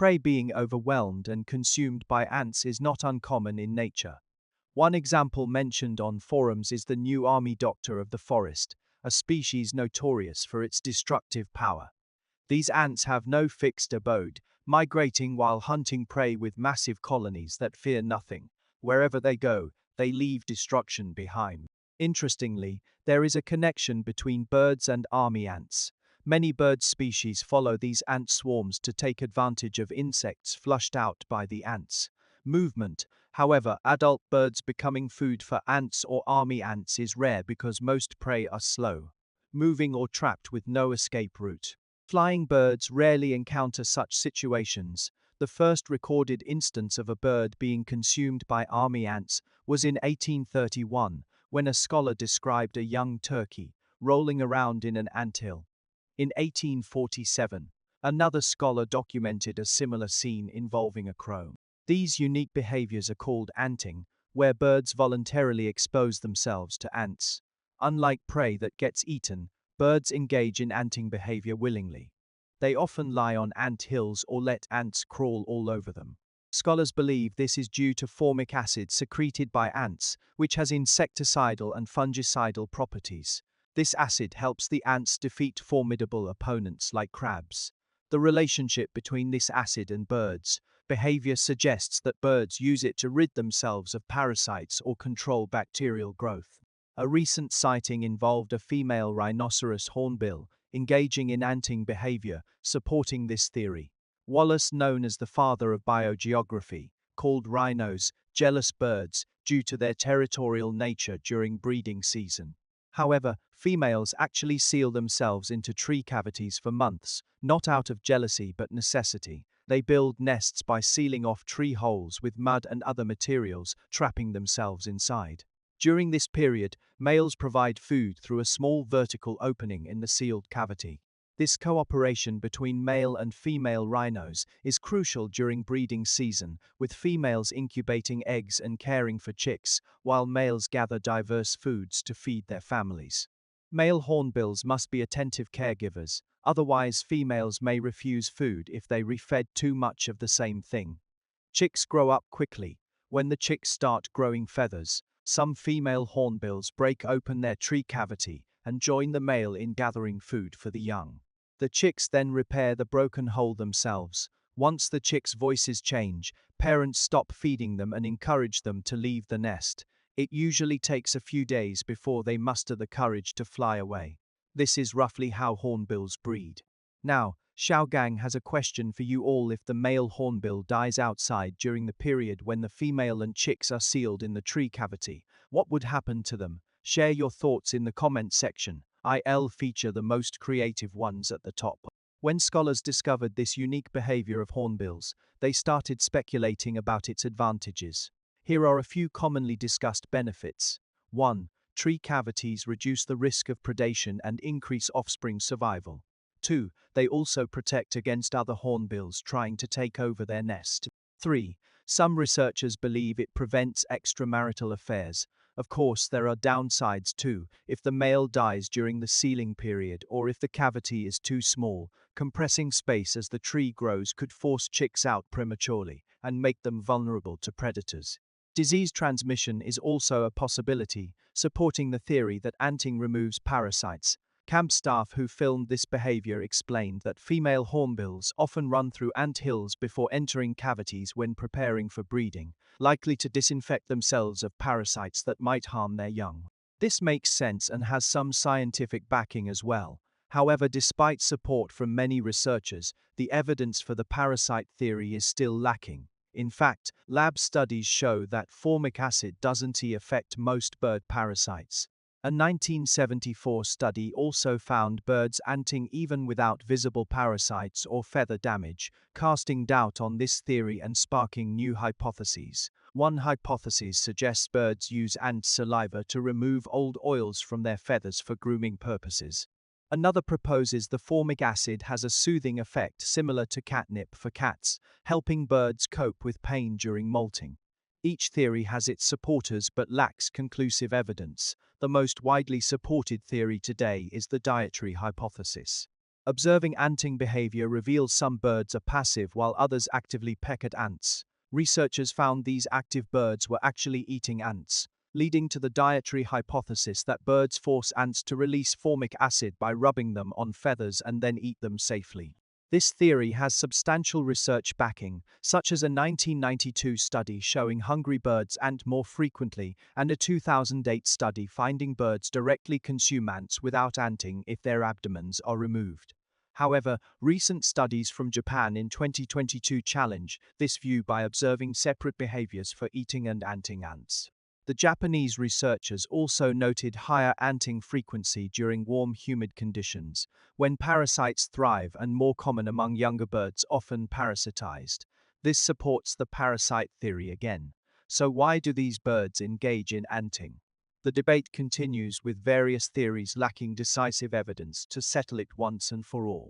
Prey being overwhelmed and consumed by ants is not uncommon in nature. One example mentioned on forums is the new army doctor of the forest, a species notorious for its destructive power. These ants have no fixed abode, migrating while hunting prey with massive colonies that fear nothing. Wherever they go, they leave destruction behind. Interestingly, there is a connection between birds and army ants. Many bird species follow these ant swarms to take advantage of insects flushed out by the ants. Movement, however, adult birds becoming food for ants or army ants is rare because most prey are slow, moving or trapped with no escape route. Flying birds rarely encounter such situations. The first recorded instance of a bird being consumed by army ants was in 1831, when a scholar described a young turkey rolling around in an anthill. In 1847, another scholar documented a similar scene involving a crow. These unique behaviors are called anting, where birds voluntarily expose themselves to ants. Unlike prey that gets eaten, birds engage in anting behavior willingly. They often lie on ant hills or let ants crawl all over them. Scholars believe this is due to formic acid secreted by ants, which has insecticidal and fungicidal properties. This acid helps the ants defeat formidable opponents like crabs. The relationship between this acid and birds' behavior suggests that birds use it to rid themselves of parasites or control bacterial growth. A recent sighting involved a female rhinoceros hornbill engaging in anting behavior, supporting this theory. Wallace, known as the father of biogeography, called rhinos jealous birds due to their territorial nature during breeding season. However, females actually seal themselves into tree cavities for months, not out of jealousy but necessity. They build nests by sealing off tree holes with mud and other materials, trapping themselves inside. During this period, males provide food through a small vertical opening in the sealed cavity. This cooperation between male and female rhinos is crucial during breeding season, with females incubating eggs and caring for chicks, while males gather diverse foods to feed their families. Male hornbills must be attentive caregivers, otherwise females may refuse food if they refed too much of the same thing. Chicks grow up quickly. When the chicks start growing feathers, some female hornbills break open their tree cavity and join the male in gathering food for the young. The chicks then repair the broken hole themselves. Once the chicks' voices change, parents stop feeding them and encourage them to leave the nest. It usually takes a few days before they muster the courage to fly away. This is roughly how hornbills breed. Now, Xiaogang has a question for you all. If the male hornbill dies outside during the period when the female and chicks are sealed in the tree cavity, what would happen to them? Share your thoughts in the comment section. I'll feature the most creative ones at the top. When scholars discovered this unique behavior of hornbills, they started speculating about its advantages. Here are a few commonly discussed benefits. 1. Tree cavities reduce the risk of predation and increase offspring survival. 2. They also protect against other hornbills trying to take over their nest. 3. Some researchers believe it prevents extramarital affairs. Of course, there are downsides too. If the male dies during the sealing period or if the cavity is too small, compressing space as the tree grows could force chicks out prematurely and make them vulnerable to predators. Disease transmission is also a possibility, supporting the theory that anting removes parasites. Camp staff who filmed this behavior explained that female hornbills often run through ant hills before entering cavities when preparing for breeding, likely to disinfect themselves of parasites that might harm their young. This makes sense and has some scientific backing as well. However, despite support from many researchers, the evidence for the parasite theory is still lacking. In fact, lab studies show that formic acid doesn't affect most bird parasites. A 1974 study also found birds anting even without visible parasites or feather damage, casting doubt on this theory and sparking new hypotheses. One hypothesis suggests birds use ant saliva to remove old oils from their feathers for grooming purposes. Another proposes the formic acid has a soothing effect similar to catnip for cats, helping birds cope with pain during molting. Each theory has its supporters but lacks conclusive evidence. The most widely supported theory today is the dietary hypothesis. Observing anting behavior reveals some birds are passive while others actively peck at ants. Researchers found these active birds were actually eating ants, leading to the dietary hypothesis that birds force ants to release formic acid by rubbing them on feathers and then eat them safely. This theory has substantial research backing, such as a 1992 study showing hungry birds ant more frequently and a 2008 study finding birds directly consume ants without anting if their abdomens are removed. However, recent studies from Japan in 2022 challenge this view by observing separate behaviors for eating and anting ants. The Japanese researchers also noted higher anting frequency during warm, humid conditions, when parasites thrive and more common among younger birds often parasitized. This supports the parasite theory again. So why do these birds engage in anting? The debate continues with various theories lacking decisive evidence to settle it once and for all.